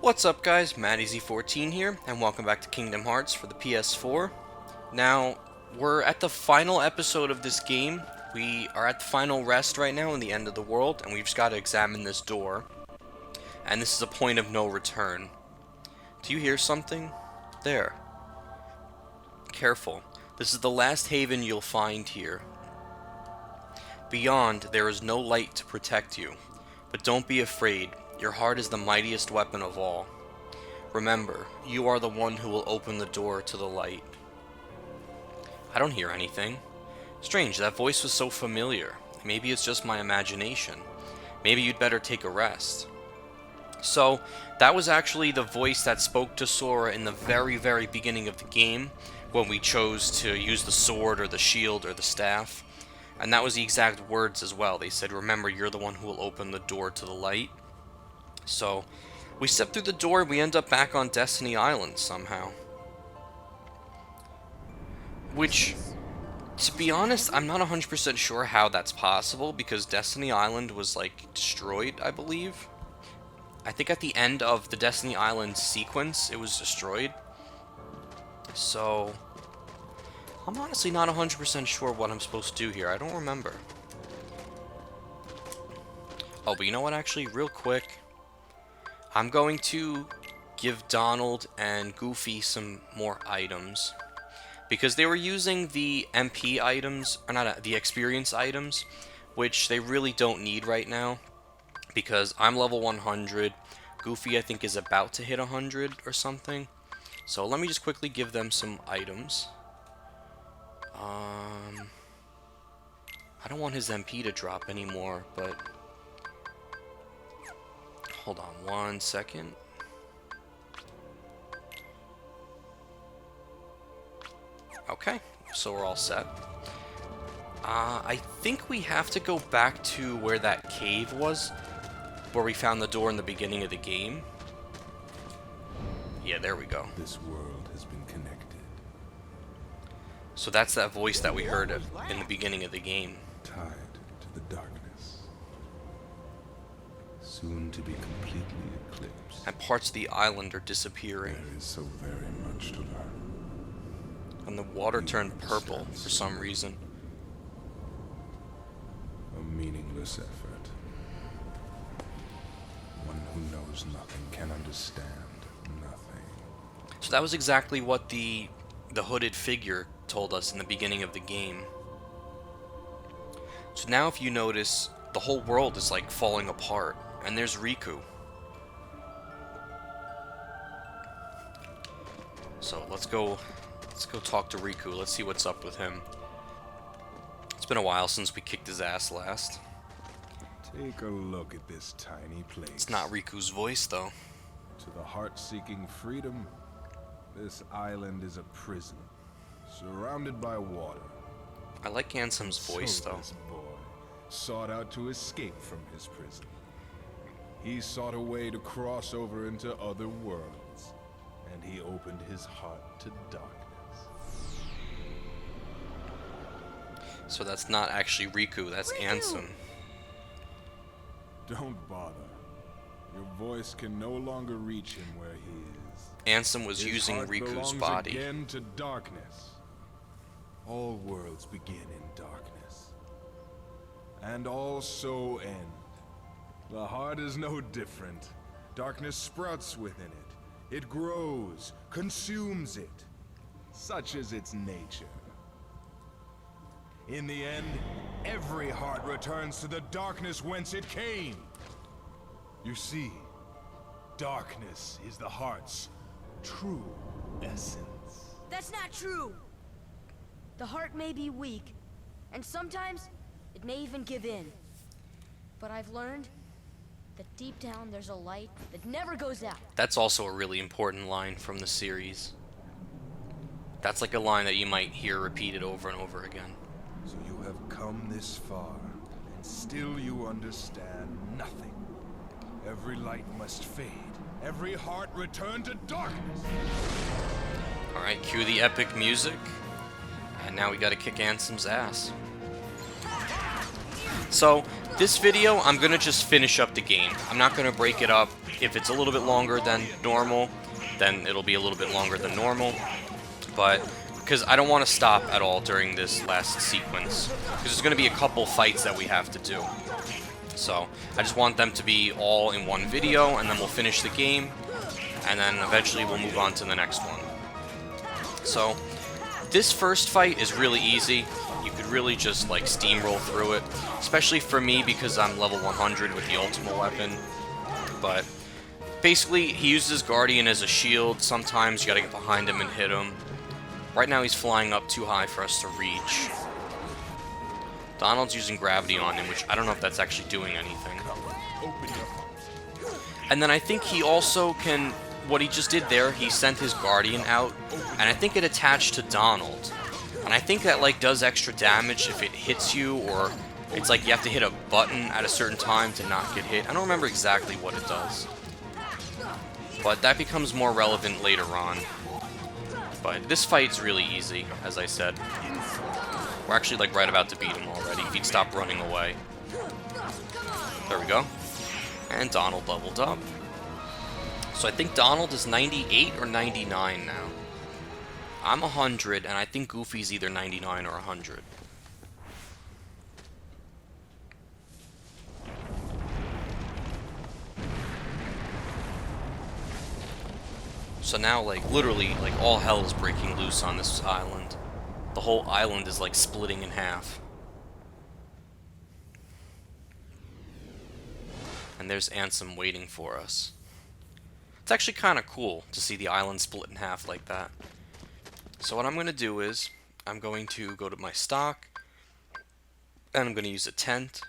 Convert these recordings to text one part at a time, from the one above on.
What's up guys, MattyZ14 here, and welcome back to Kingdom Hearts for the PS4. Now, we're at the final episode of this game. We are at the final rest right now in the end of the world, and we've just got to examine this door. And this is a point of no return. Do you hear something? There. Careful. This is the last haven you'll find here. Beyond, there is no light to protect you. But don't be afraid. Your heart is the mightiest weapon of all. Remember, you are the one who will open the door to the light. I don't hear anything. Strange, that voice was so familiar. Maybe it's just my imagination. Maybe you'd better take a rest. So, that was actually the voice that spoke to Sora in the very beginning of the game, when we chose to use the sword or the shield or the staff. And that was the exact words as well. They said, remember, you're the one who will open the door to the light. So, we step through the door and we end up back on Destiny Island somehow. Which, to be honest, I'm not 100% sure how that's possible, because Destiny Island was, like, destroyed, I believe. I think at the end of the Destiny Island sequence, it was destroyed. So, I'm honestly not 100% sure what I'm supposed to do here. I don't remember. Oh, but you know what, actually, real quick. I'm going to give Donald and Goofy some more items, because they were using the MP items, or not, the experience items, which they really don't need right now, because I'm level 100, Goofy I think is about to hit 100 or something, so let me just quickly give them some items. I don't want his MP to drop anymore, but hold on 1 second. Okay, so we're all set. I think we have to go back to where that cave was, where we found the door in the beginning of the game. Yeah, there we go. This world has been connected. So that's that voice that we heard in the beginning of the game. Tied to the darkness. Soon to be completely eclipsed. And parts of the island are disappearing. There is so very much to learn. And the water turned purple for some reason. A meaningless effort. One who knows nothing can understand nothing. So that was exactly what the hooded figure told us in the beginning of the game. So now if you notice, the whole world is like falling apart. And there's Riku. So let's go talk to Riku. Let's see what's up with him. It's been a while since we kicked his ass last. Take a look at this tiny place. It's not Riku's voice though. To the heart-seeking freedom, this island is a prison, surrounded by water. I like Ansem's voice though. This boy sought out to escape from his prison. He sought a way to cross over into other worlds, and he opened his heart to darkness. So that's not actually Riku, that's Ansem. Don't bother. Your voice can no longer reach him where he is. Ansem was His using heart Riku's belongs body. again to darkness. All worlds begin in darkness, and also end. The heart is no different. Darkness sprouts within it. It grows, consumes it. Such is its nature. In the end, every heart returns to the darkness whence it came. You see, darkness is the heart's true essence. That's not true! The heart may be weak, and sometimes it may even give in. But I've learned that deep down there's a light that never goes out. That's also a really important line from the series. That's like a line that you might hear repeated over and over again. So you have come this far, and still you understand nothing. Every light must fade. Every heart return to darkness. Alright, cue the epic music. And now we gotta kick Ansem's ass. So, this video, I'm going to just finish up the game. I'm not going to break it up. If it's a little bit longer than normal, then it'll be a little bit longer than normal. But, because I don't want to stop at all during this last sequence. Because there's going to be a couple fights that we have to do. So, I just want them to be all in one video, and then we'll finish the game. And then eventually we'll move on to the next one. So, this first fight is really easy. You could really just like steamroll through it, especially for me because I'm level 100 with the ultimate weapon. But basically, he uses Guardian as a shield. Sometimes you gotta get behind him and hit him. Right now he's flying up too high for us to reach. Donald's using gravity on him, which I don't know if that's actually doing anything. And then I think he also can, what he just did there, he sent his Guardian out, and I think it attached to Donald. And I think that like does extra damage if it hits you, or it's like you have to hit a button at a certain time to not get hit. I don't remember exactly what it does. But that becomes more relevant later on. But this fight's really easy, as I said. We're actually like right about to beat him already, if he'd stop running away. There we go. And Donald leveled up. So I think Donald is 98 or 99 now. I'm 100, and I think Goofy's either 99 or 100. So now, like, literally, like, all hell is breaking loose on this island. The whole island is, like, splitting in half. And there's Ansem waiting for us. It's actually kind of cool to see the island split in half like that. So what I'm going to do is, I'm going to go to my stock, and I'm going to use a tent,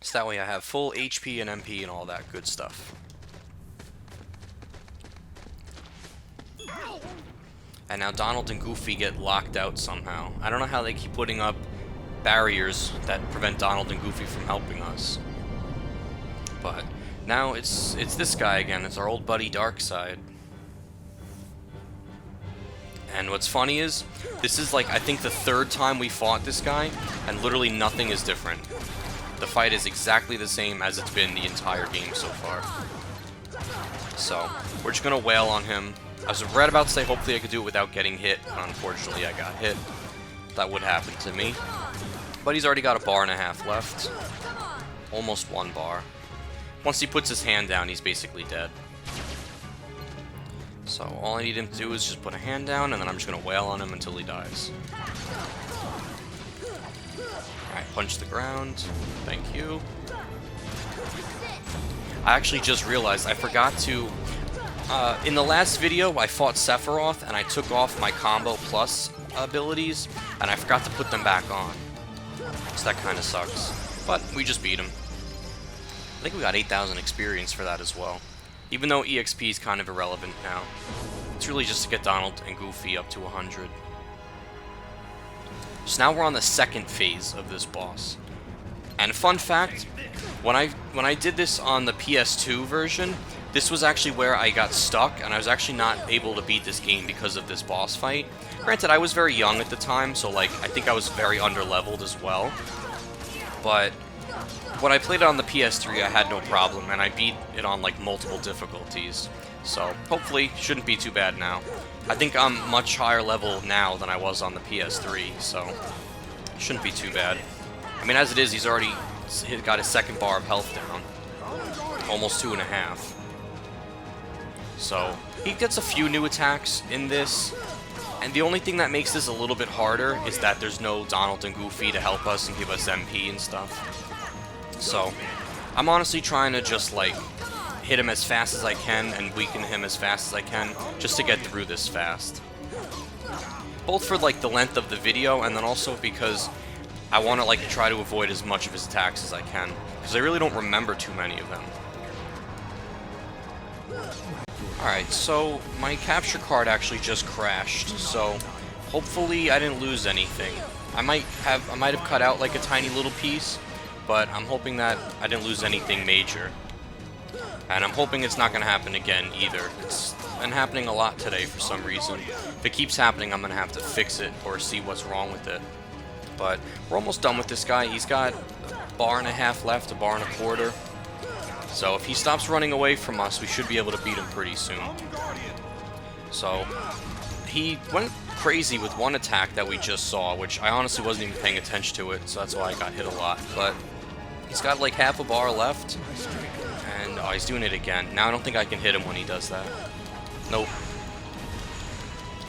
so that way I have full HP and MP and all that good stuff. And now Donald and Goofy get locked out somehow. I don't know how they keep putting up barriers that prevent Donald and Goofy from helping us. But now it's this guy again, it's our old buddy Darkseid. And what's funny is, this is like, I think the third time we fought this guy, and literally nothing is different. The fight is exactly the same as it's been the entire game so far. So, we're just gonna wail on him. I was right about to say hopefully I could do it without getting hit, but unfortunately I got hit. That would happen to me. But he's already got a bar and a half left. Almost 1 bar. Once he puts his hand down, he's basically dead. So all I need him to do is just put a hand down, and then I'm just going to wail on him until he dies. Alright, punch the ground. Thank you. I actually just realized I forgot to... in the last video, I fought Sephiroth, and I took off my Combo Plus abilities, and I forgot to put them back on. So that kind of sucks. But we just beat him. I think we got 8,000 experience for that as well. Even though EXP is kind of irrelevant now. It's really just to get Donald and Goofy up to 100. So now we're on the second phase of this boss. And fun fact, when I did this on the PS2 version, this was actually where I got stuck, and I was actually not able to beat this game because of this boss fight. Granted, I was very young at the time, so like I think I was very underleveled as well. But when I played it on the PS3, I had no problem, and I beat it on like multiple difficulties. So hopefully, shouldn't be too bad now. I think I'm much higher level now than I was on the PS3, so shouldn't be too bad. I mean, as it is, he's already got his second bar of health down. Almost 2.5. So, he gets a few new attacks in this, and the only thing that makes this a little bit harder is that there's no Donald and Goofy to help us and give us MP and stuff. So, I'm honestly trying to just, like, hit him as fast as I can and weaken him as fast as I can, just to get through this fast. Both for, like, the length of the video, and then also because I want to, like, try to avoid as much of his attacks as I can, because I really don't remember too many of them. Alright, so my capture card actually just crashed, so hopefully I didn't lose anything. I might have cut out like a tiny little piece, but I'm hoping that I didn't lose anything major. And I'm hoping it's not going to happen again either. It's been happening a lot today for some reason. If it keeps happening, I'm going to have to fix it or see what's wrong with it. But we're almost done with this guy. He's got bar and a half left, a bar and a quarter. So if he stops running away from us, we should be able to beat him pretty soon. So he went crazy with one attack that we just saw, which I honestly wasn't even paying attention to it, so that's why I got hit a lot. But he's got like half a bar left, and oh, he's doing it again. Now I don't think I can hit him when he does that. Nope.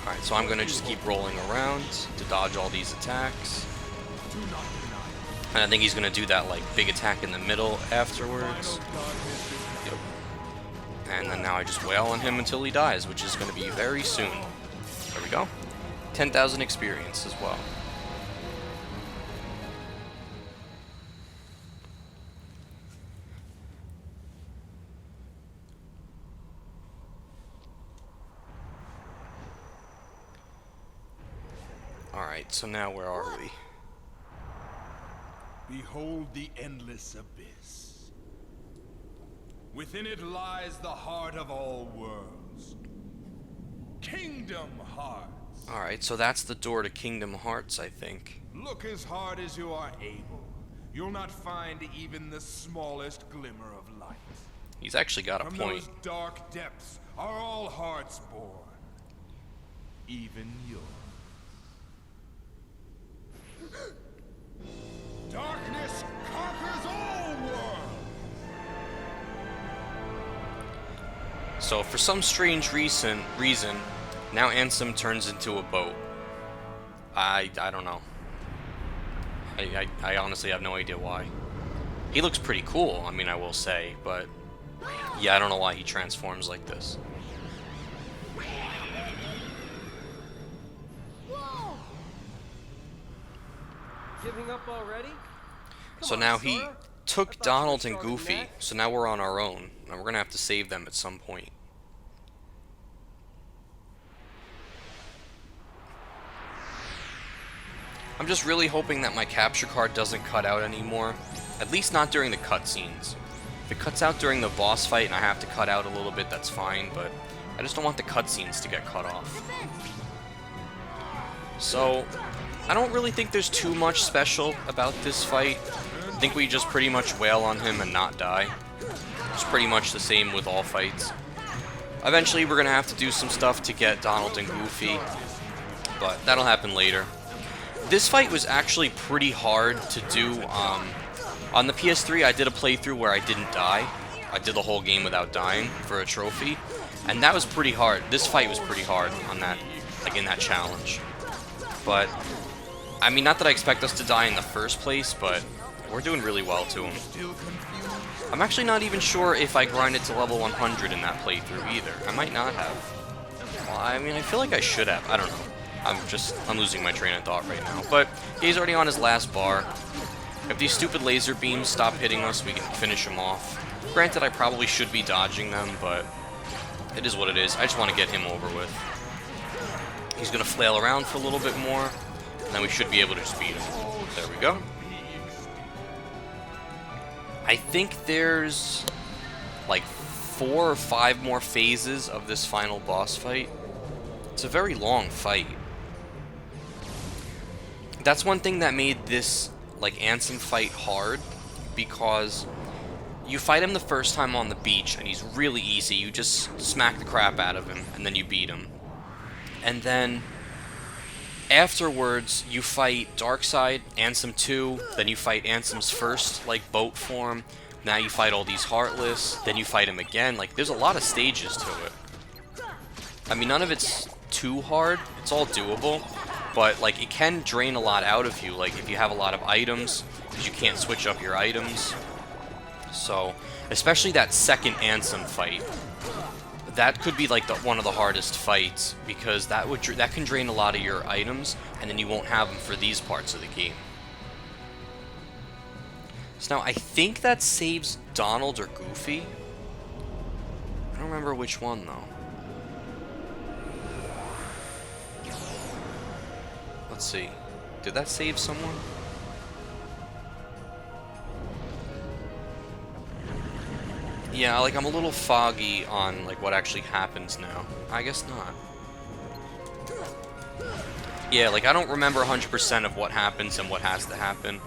Alright, so I'm gonna just keep rolling around to dodge all these attacks. And I think he's gonna do that like big attack in the middle afterwards. Yep. And then now I just wail on him until he dies, which is gonna be very soon. There we go. 10,000 experience as well. Alright, so now where are we? Behold the endless abyss. Within it lies the heart of all worlds. Kingdom Hearts. Alright, so that's the door to Kingdom Hearts, I think. Look as hard as you are able. You'll not find even the smallest glimmer of light. He's actually got a From point. those dark depths are all hearts born. Even yours. Darkness conquers all worlds! So for some strange reason, now Ansem turns into a boat. I don't know. I honestly have no idea why. He looks pretty cool, I mean, I will say, but yeah, I don't know why he transforms like this. Giving up already? So now he took Donald and Goofy, so now we're on our own, and we're gonna have to save them at some point. I'm just really hoping that my capture card doesn't cut out anymore, at least not during the cutscenes. If it cuts out during the boss fight and I have to cut out a little bit, that's fine, but I just don't want the cutscenes to get cut off. So, I don't really think there's too much special about this fight. I think we just pretty much wail on him and not die. It's pretty much the same with all fights. Eventually we're going to have to do some stuff to get Donald and Goofy, but that'll happen later. This fight was actually pretty hard to do. On the PS3 I did a playthrough where I didn't die. I did the whole game without dying for a trophy, and that was pretty hard. This fight was pretty hard on that, like in that challenge. But I mean, not that I expect us to die in the first place, but we're doing really well to him. I'm actually not even sure if I grinded to level 100 in that playthrough either. I might not have. Well, I mean, I feel like I should have. I don't know. I'm losing my train of thought right now. But he's already on his last bar. If these stupid laser beams stop hitting us, we can finish him off. Granted, I probably should be dodging them, but it is what it is. I just want to get him over with. He's going to flail around for a little bit more, and then we should be able to just beat him. There we go. I think there's like 4 or 5 more phases of this final boss fight. It's a very long fight. That's one thing that made this like Ansem fight hard, because you fight him the first time on the beach and he's really easy. You just smack the crap out of him and then you beat him. And then afterwards you fight Darkseid, Ansem 2, then you fight Ansem's first like boat form. Now you fight all these Heartless, then you fight him again. Like, there's a lot of stages to it. I mean, none of it's too hard. It's all doable. But, like, it can drain a lot out of you, like, if you have a lot of items, because you can't switch up your items. So, especially that second Ansem fight. That could be, like, one of the hardest fights, because that can drain a lot of your items, and then you won't have them for these parts of the game. So now, I think that saves Donald or Goofy. I don't remember which one, though. Let's see. Did that save someone? Yeah, like, I'm a little foggy on, like, what actually happens now. I guess not. Yeah, like, I don't remember 100% of what happens and what has to happen.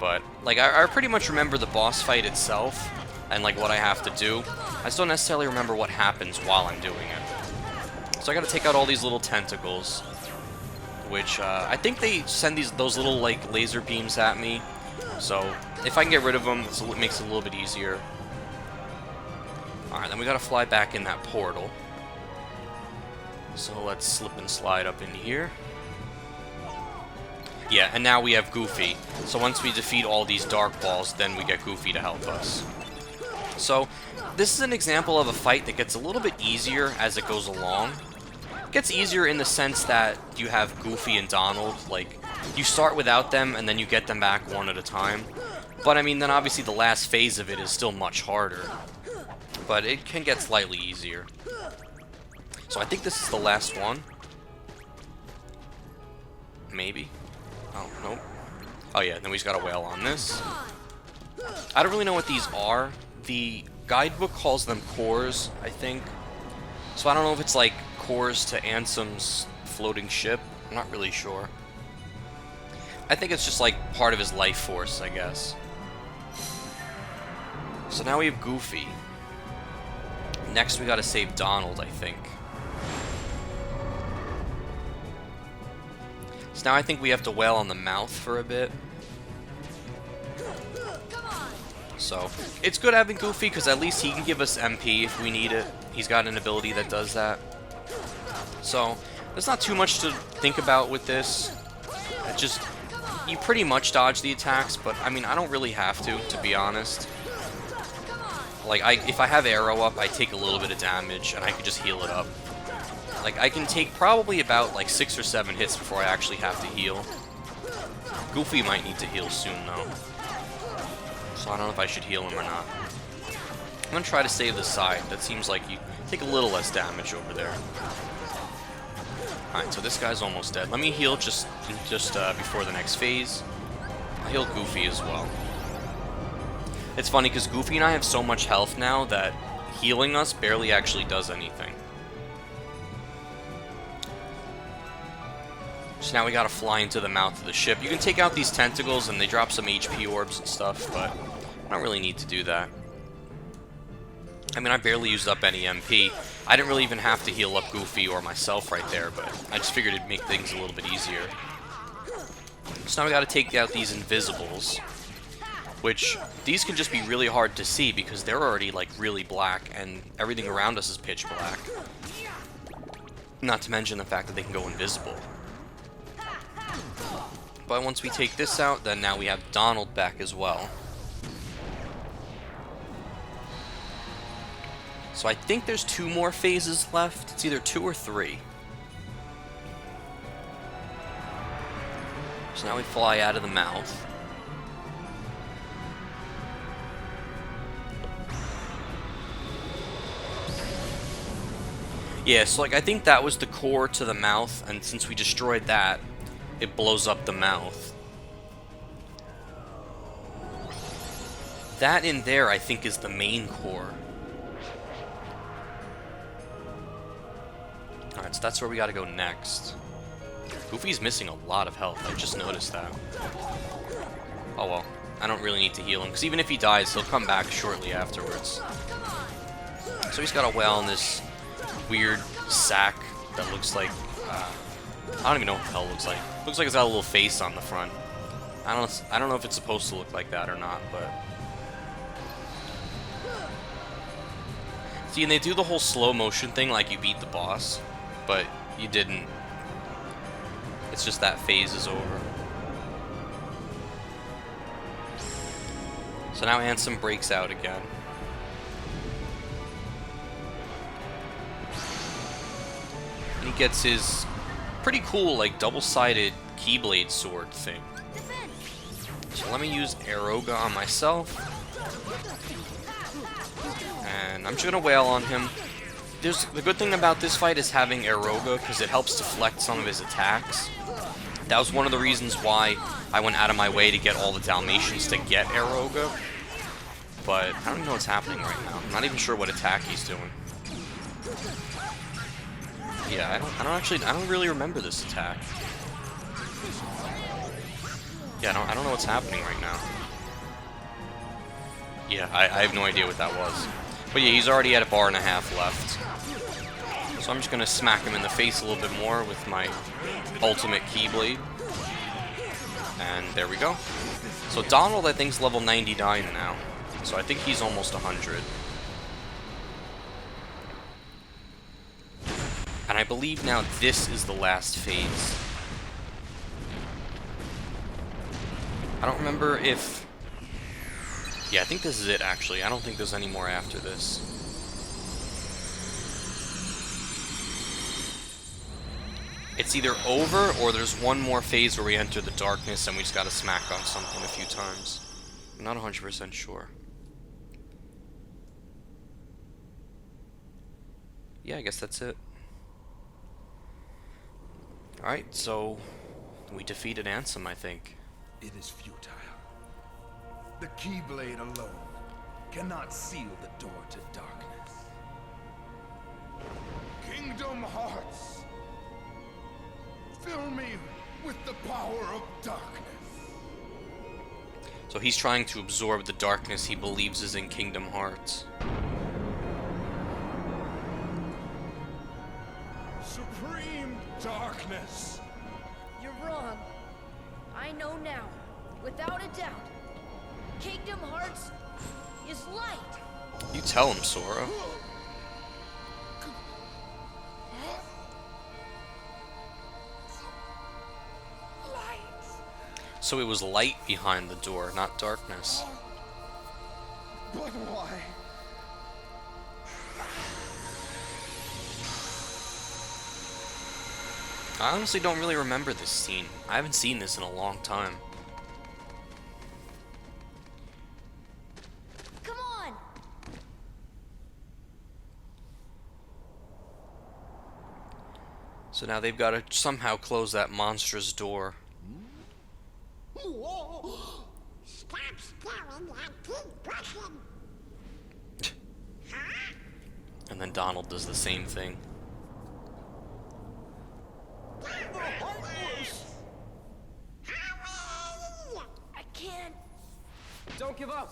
But, like, I pretty much remember the boss fight itself, and, like, what I have to do. I just don't necessarily remember what happens while I'm doing it. So I gotta take out all these little tentacles, which, I think they send those little, like, laser beams at me. So, if I can get rid of them, it makes it a little bit easier. Alright, then we gotta fly back in that portal. So let's slip and slide up in here. Yeah, and now we have Goofy. So once we defeat all these dark balls, then we get Goofy to help us. So, this is an example of a fight that gets a little bit easier as it goes along. It gets easier in the sense that you have Goofy and Donald, like, you start without them and then you get them back one at a time. But I mean, then obviously the last phase of it is still much harder. But it can get slightly easier. So I think this is the last one. Maybe. Oh, nope. Oh yeah, then we just gotta wail on this. I don't really know what these are. The guidebook calls them cores, I think. So I don't know if it's like cores to Ansem's floating ship. I'm not really sure. I think it's just like part of his life force, I guess. So now we have Goofy. Next we gotta save Donald, I think. So now I think we have to wail on the mouth for a bit. So, it's good having Goofy, because at least he can give us MP if we need it. He's got an ability that does that. So, there's not too much to think about with this. It just, you pretty much dodge the attacks, but I mean, I don't really have to be honest. Like, if I have arrow up, I take a little bit of damage, and I can just heal it up. Like, I can take probably about, like, 6 or 7 hits before I actually have to heal. Goofy might need to heal soon, though. So I don't know if I should heal him or not. I'm gonna try to save the side. That seems like you take a little less damage over there. Alright, so this guy's almost dead. Let me heal just before the next phase. I'll heal Goofy as well. It's funny, because Goofy and I have so much health now that healing us barely actually does anything. So now we gotta fly into the mouth of the ship. You can take out these tentacles and they drop some HP orbs and stuff, but I don't really need to do that. I mean, I barely used up any MP. I didn't really even have to heal up Goofy or myself right there, but I just figured it'd make things a little bit easier. So now we gotta take out these invisibles, which these can just be really hard to see because they're already like really black and everything around us is pitch black. Not to mention the fact that they can go invisible. But once we take this out, then now we have Donald back as well. So I think there's 2 more phases left. It's either 2 or 3. So now we fly out of the mouth. Yeah, so like I think that was the core to the mouth, and since we destroyed that, it blows up the mouth. That in there, I think, is the main core. Alright, so that's where we gotta go next. Goofy's missing a lot of health, I just noticed that. Oh well, I don't really need to heal him, because even if he dies, he'll come back shortly afterwards. So he's gotta wail on this weird sack that looks like, I don't even know what the hell it looks like. Looks like it's got a little face on the front. I don't know if it's supposed to look like that or not, but... See, and they do the whole slow motion thing like you beat the boss, but you didn't. It's just that phase is over. So now Ansem breaks out again. And he gets his pretty cool, like, double-sided Keyblade sword thing. So let me use Aeroga on myself. And I'm just gonna wail on him. The good thing about this fight is having Aeroga, because it helps deflect some of his attacks. That was one of the reasons why I went out of my way to get all the Dalmatians to get Aeroga. But I don't even know what's happening right now. I'm not even sure what attack he's doing. Yeah, I don't really remember this attack. Yeah, I don't know what's happening right now. Yeah, I have no idea what that was. But yeah, he's already at a bar and a half left. So I'm just gonna smack him in the face a little bit more with my ultimate Keyblade. And there we go. So Donald, I think, is level 99 now. So I think he's almost 100. And I believe now this is the last phase. I don't remember if... Yeah, I think this is it, actually. I don't think there's any more after this. It's either over, or there's one more phase where we enter the darkness and we just gotta smack on something a few times. I'm not 100% sure. Yeah, I guess that's it. Alright, so... we defeated Ansem, I think. It is futile. The Keyblade alone cannot seal the door to darkness. Kingdom Hearts, fill me with the power of darkness. So he's trying to absorb the darkness he believes is in Kingdom Hearts. Supreme darkness. You're wrong. I know now, without a doubt. Kingdom Hearts is light. You tell him, Sora. So it was light behind the door, not darkness. But why? I honestly don't really remember this scene. I haven't seen this in a long time. Come on! So now they've got to somehow close that monstrous door. Stop staring and keep pushing. And then Donald does the same thing. I can't. Don't give up.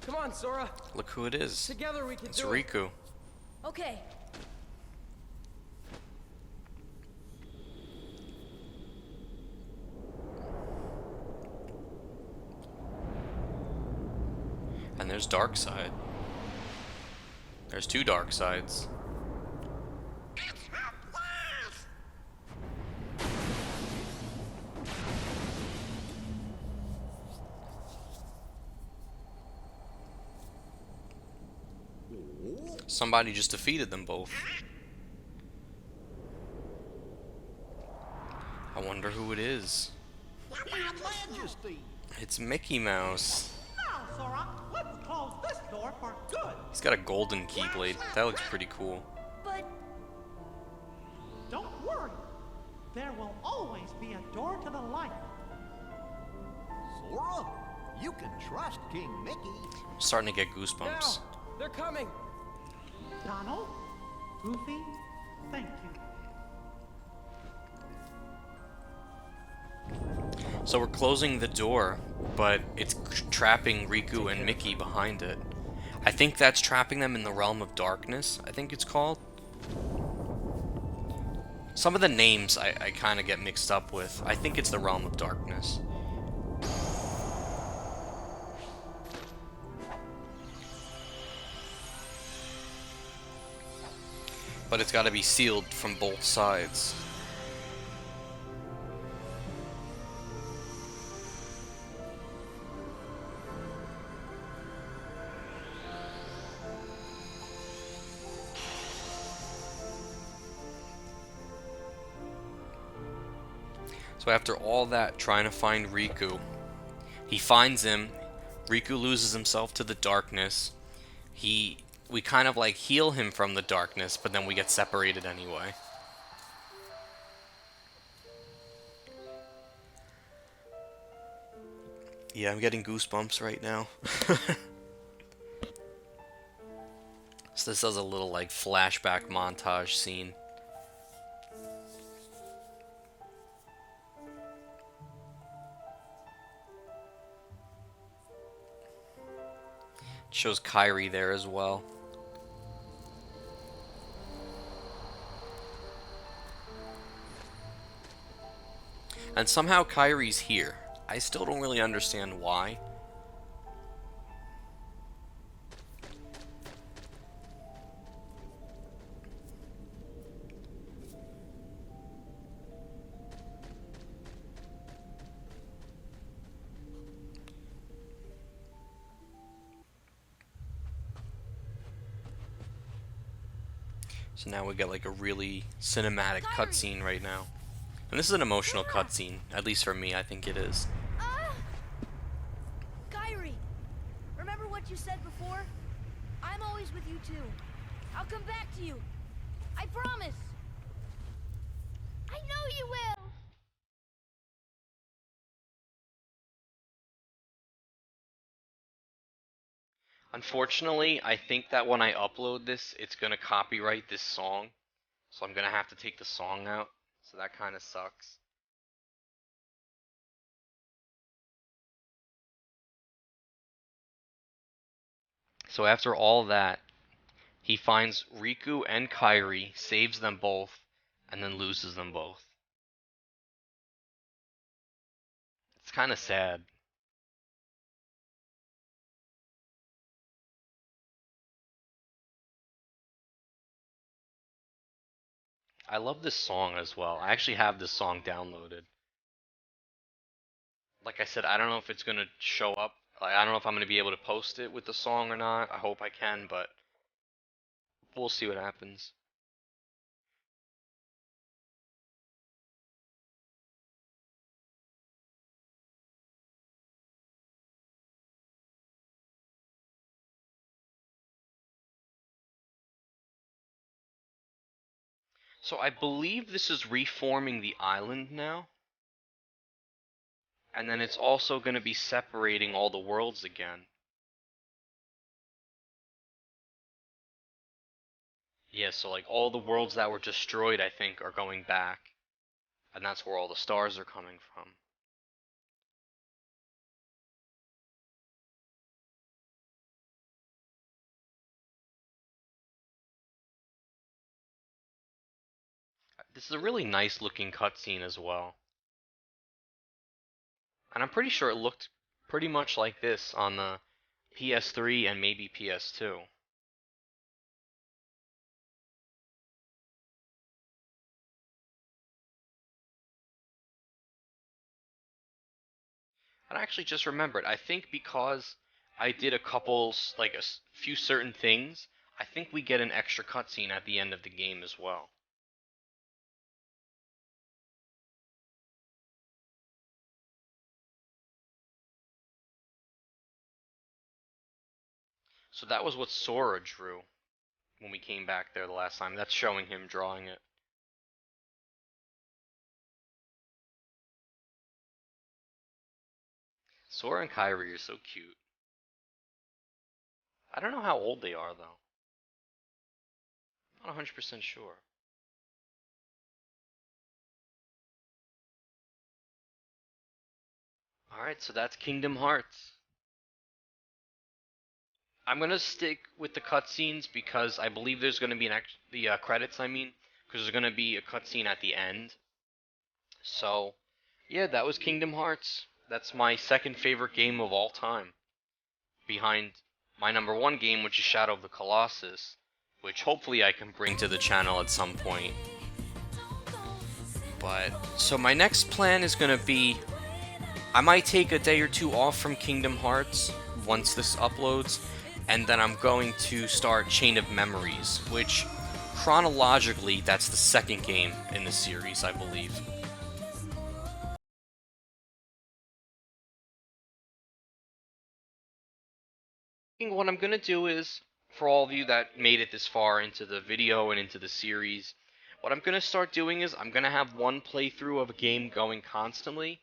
Come on, Sora. Look who it is. Together we can It's do it. Riku. Okay. And there's Darkseid. There's two Darkseids. Somebody just defeated them both. I wonder who it is. Majesty. It's Mickey Mouse. Now, Sora, let's close this door for good. He's got a golden Keyblade. That looks pretty cool. But Don't worry. There will always be a door to the light. Sora, you can trust King Mickey. I'm starting to get goosebumps. Now, they're coming. Donald, Goofy, thank you. So we're closing the door, but it's trapping Riku and Mickey behind it. I think that's trapping them in the realm of darkness, I think it's called. Some of the names I kind of get mixed up with. I think it's the realm of darkness. But it's got to be sealed from both sides. So after all that, trying to find Riku, he finds him. Riku loses himself to the darkness. We kind of like heal him from the darkness, but then we get separated anyway. Yeah, I'm getting goosebumps right now. So this does a little like flashback montage scene. Shows Kyrie there as well. And somehow Kyrie's here. I still don't really understand why. So now we get like a really cinematic cutscene right now. And this is an emotional cutscene, at least for me, I think it is. Kyrie, remember what you said before? I'm always with you too. I'll come back to you. I promise. I know you will. Unfortunately, I think that when I upload this, it's gonna copyright this song. So I'm gonna have to take the song out. So that kind of sucks. So after all that, he finds Riku and Kairi, saves them both, and then loses them both. It's kind of sad. I love this song as well. I actually have this song downloaded. Like I said, I don't know if it's gonna show up. Like, I don't know if I'm gonna be able to post it with the song or not. I hope I can, but we'll see what happens. So I believe this is reforming the island now. And then it's also going to be separating all the worlds again. Yeah, so like all the worlds that were destroyed, I think, are going back. And that's where all the stars are coming from. This is a really nice looking cutscene as well. And I'm pretty sure it looked pretty much like this on the PS3 and maybe PS2. And I actually just remembered, I think because I did a couple, like a few certain things, I think we get an extra cutscene at the end of the game as well. So that was what Sora drew when we came back there the last time. That's showing him drawing it. Sora and Kairi are so cute. I don't know how old they are though. I'm not 100% sure. Alright, so that's Kingdom Hearts. I'm gonna stick with the cutscenes because I believe there's gonna be the credits. I mean, because there's gonna be a cutscene at the end. So, yeah, that was Kingdom Hearts. That's my second favorite game of all time, behind my number one game, which is Shadow of the Colossus, which hopefully I can bring to the channel at some point. But so my next plan is gonna be, I might take a day or two off from Kingdom Hearts once this uploads, and then I'm going to start Chain of Memories, which chronologically that's the second game in the series, I believe. What I'm gonna do is, for all of you that made it this far into the video and into the series, what I'm gonna start doing is I'm gonna have one playthrough of a game going constantly,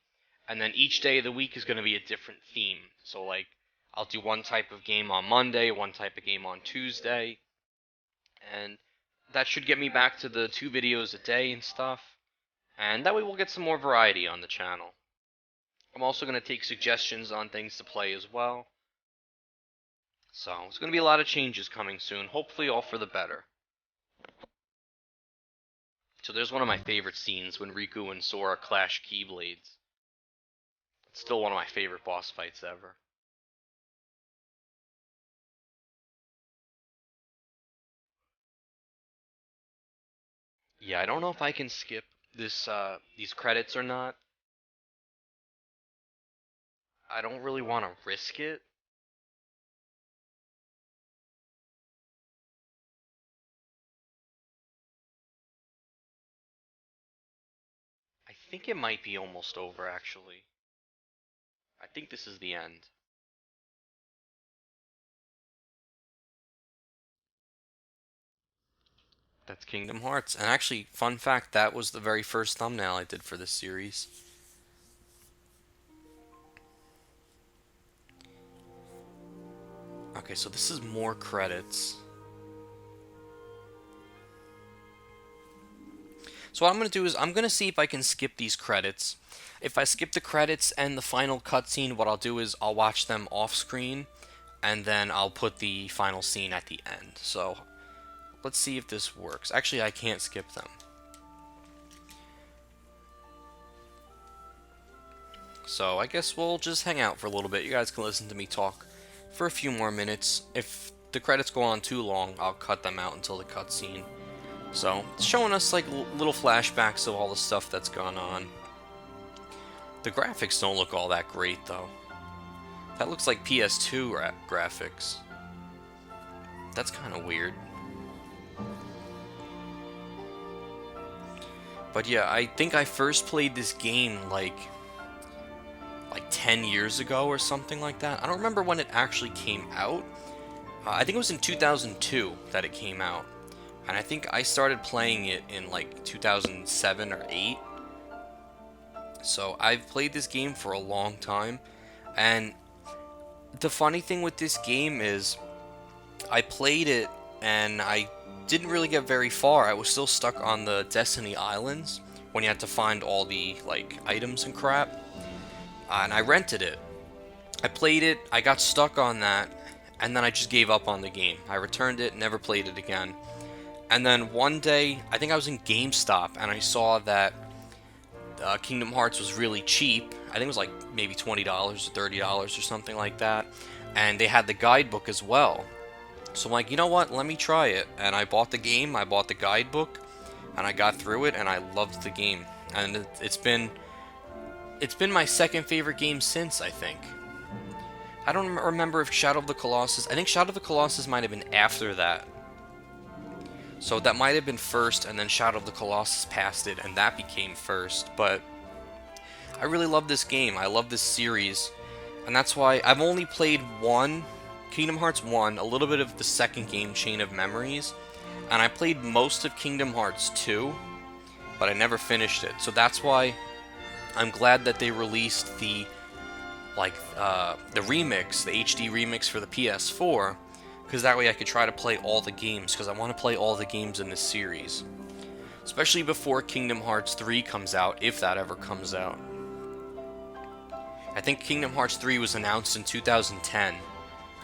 and then each day of the week is gonna be a different theme. So like, I'll do one type of game on Monday, one type of game on Tuesday, and that should get me back to the 2 videos a day and stuff, and that way we'll get some more variety on the channel. I'm also gonna take suggestions on things to play as well. So, it's going to be a lot of changes coming soon, hopefully all for the better. So there's one of my favorite scenes when Riku and Sora clash Keyblades. It's still one of my favorite boss fights ever. Yeah, I don't know if I can skip these credits or not. I don't really want to risk it. I think it might be almost over, actually. I think this is the end. That's Kingdom Hearts. And actually, fun fact, that was the very first thumbnail I did for this series. Okay, so this is more credits. So what I'm going to do is I'm going to see if I can skip these credits. If I skip the credits and the final cutscene, what I'll do is I'll watch them off screen, and then I'll put the final scene at the end. So let's see if this works. Actually, I can't skip them. So I guess we'll just hang out for a little bit. You guys can listen to me talk for a few more minutes. If the credits go on too long, I'll cut them out until the cutscene. So it's showing us like little flashbacks of all the stuff that's gone on. The graphics don't look all that great though. That looks like PS2 graphics. That's kind of weird. But yeah, I think I first played this game like 10 years ago or something like that. I don't remember when it actually came out. I think it was in 2002 that it came out. And I think I started playing it in like 2007 or 8. So I've played this game for a long time. And the funny thing with this game is I played it and I didn't really get very far. I was still stuck on the Destiny Islands when you had to find all the like items and crap. And I rented it. I played it, I got stuck on that, and then I just gave up on the game. I returned it, never played it again. And then one day, I think I was in GameStop, and I saw that Kingdom Hearts was really cheap. I think it was like maybe $20 or $30 or something like that. And they had the guidebook as well. So I'm like, you know what, let me try it. And I bought the game, I bought the guidebook, and I got through it, and I loved the game. And it's been my second favorite game since, I think. I don't remember if Shadow of the Colossus... I think Shadow of the Colossus might have been after that. So that might have been first, and then Shadow of the Colossus passed it, and that became first. But I really love this game. I love this series. And that's why I've only played one, Kingdom Hearts 1, a little bit of the second game, Chain of Memories. And I played most of Kingdom Hearts 2, but I never finished it. So that's why I'm glad that they released the ReMIX, the HD remix for the PS4, because that way I could try to play all the games, because I want to play all the games in this series. Especially before Kingdom Hearts 3 comes out, if that ever comes out. I think Kingdom Hearts 3 was announced in 2010,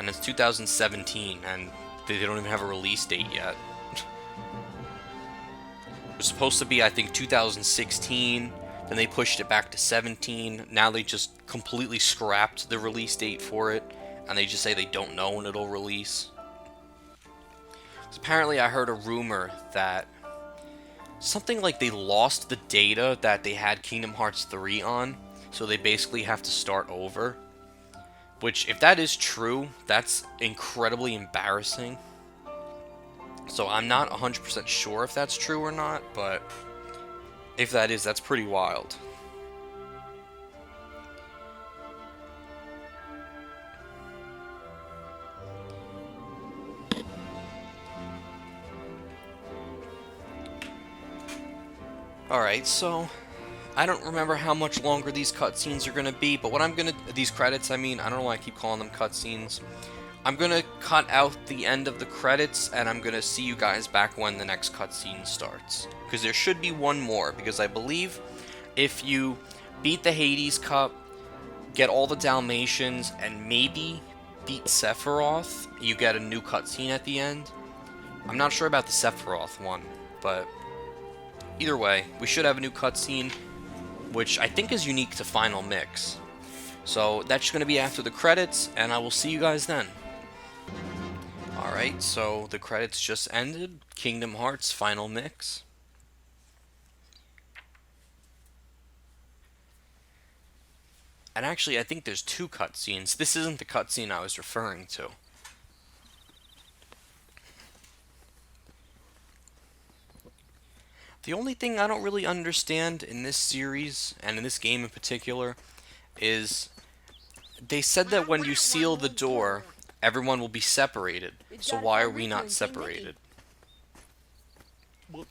and it's 2017, and they don't even have a release date yet. It was supposed to be, I think, 2016, then they pushed it back to 17. Now they just completely scrapped the release date for it, and they just say they don't know when it'll release. So apparently I heard a rumor that something like they lost the data that they had Kingdom Hearts 3 on, so they basically have to start over. Which, if that is true, that's incredibly embarrassing. So I'm not 100% sure if that's true or not, but if that is, that's pretty wild. Alright, so I don't remember how much longer these cutscenes are going to be, but what I'm going to... These credits, I mean, I don't know why I keep calling them cutscenes. I'm going to cut out the end of the credits, and I'm going to see you guys back when the next cutscene starts. Because there should be one more, because I believe if you beat the Hades Cup, get all the Dalmatians, and maybe beat Sephiroth, you get a new cutscene at the end. I'm not sure about the Sephiroth one, but either way, we should have a new cutscene, which I think is unique to Final Mix. So that's going to be after the credits, and I will see you guys then. Alright, so the credits just ended. Kingdom Hearts Final Mix. And actually, I think there's two cutscenes. This isn't the cutscene I was referring to. The only thing I don't really understand in this series, and in this game in particular, is they said that when you seal the door, everyone will be separated. So why are we not separated? But,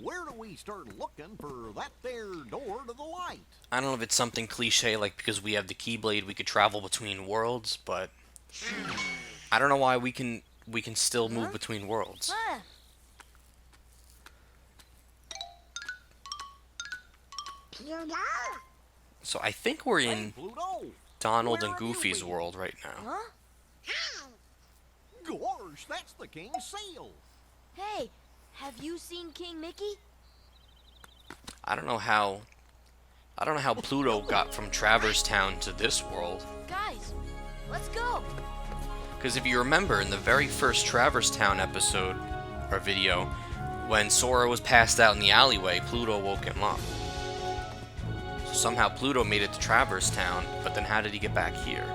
where do we start looking for that there door to the light? I don't know if it's something cliche like because we have the Keyblade we could travel between worlds, but I don't know why we can still move between worlds. Ah, Pluto? So I think we're Hey, in Pluto! Donald Where and have you Goofy's been? world right now. huh? Hi. Gosh, that's the king's seal. Hey, have you seen King Mickey? I don't know how Pluto got from Traverse Town to this world. Guys, let's go. Because if you remember in the very first Traverse Town episode or video, when Sora was passed out in the alleyway, Pluto woke him up. So somehow Pluto made it to Traverse Town, but then how did he get back here?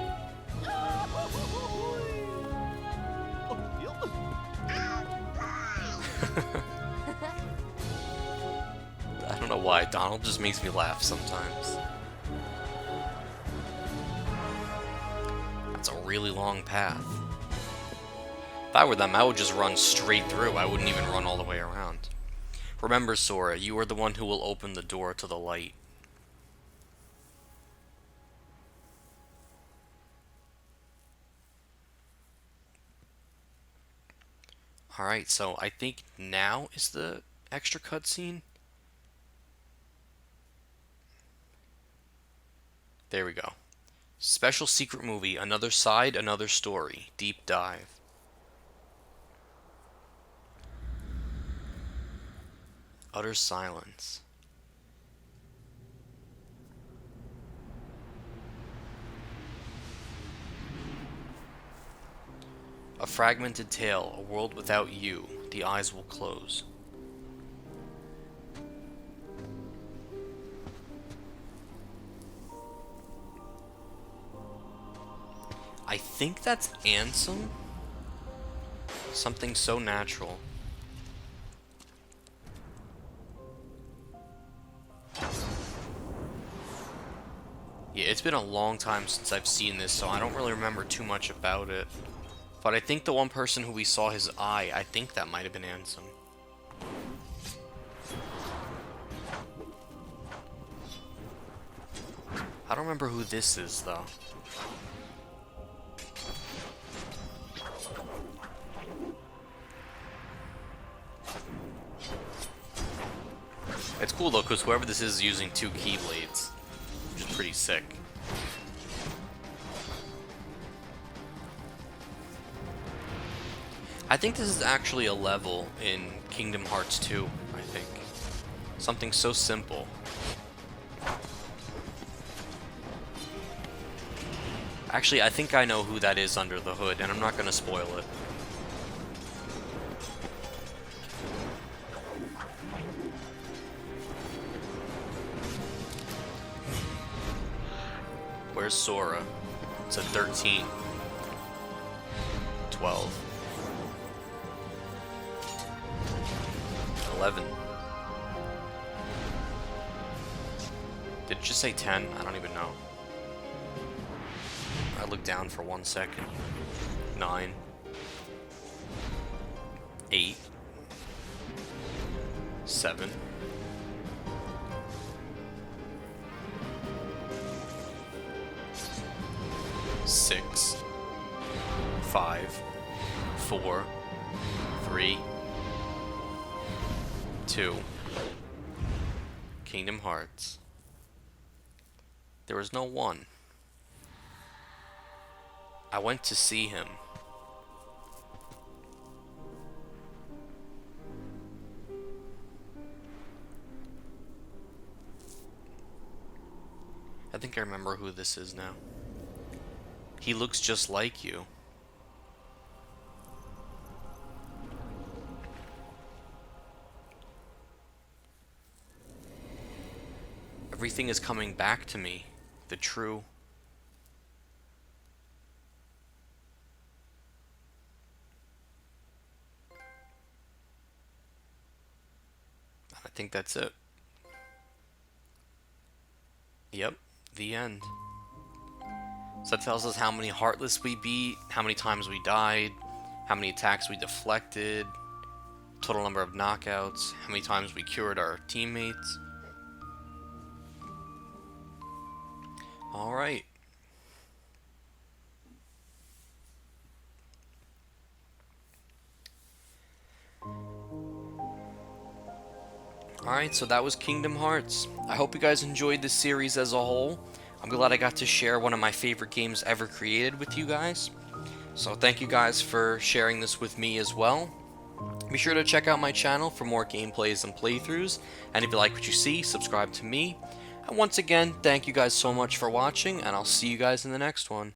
I don't know why, Donald just makes me laugh sometimes. That's a really long path. If I were them, I would just run straight through. I wouldn't even run all the way around. Remember, Sora, you are the one who will open the door to the light. Alright, so I think now is the extra cutscene. There we go. Special secret movie, another side, another story. Deep dive. Utter silence. A fragmented tale, a world without you, the eyes will close. I think that's Ansem. Something so natural. Yeah, it's been a long time since I've seen this, so I don't really remember too much about it. But I think the one person who we saw his eye, I think that might have been Ansem. I don't remember who this is, though. It's cool, though, because whoever this is using two Keyblades, which is pretty sick. I think this is actually a level in Kingdom Hearts 2, I think. Something so simple. Actually, I think I know who that is under the hood, and I'm not going to spoil it. Where's Sora? It's a 13. 12. 11. Did it just say 10? I don't even know. I looked down for 1 second. 9. 8. 7. 6. 5. 4. 3. 2. Kingdom Hearts. There was no 1. I went to see him. I think I remember who this is now. He looks just like you. Everything is coming back to me. The true. I think that's it. Yep, the end. So that tells us how many Heartless we beat, how many times we died, how many attacks we deflected, total number of knockouts, how many times we cured our teammates. Alright. Alright, so that was Kingdom Hearts. I hope you guys enjoyed this series as a whole. I'm glad I got to share one of my favorite games ever created with you guys. So thank you guys for sharing this with me as well. Be sure to check out my channel for more gameplays and playthroughs. And if you like what you see, subscribe to me. And once again, thank you guys so much for watching, and I'll see you guys in the next one.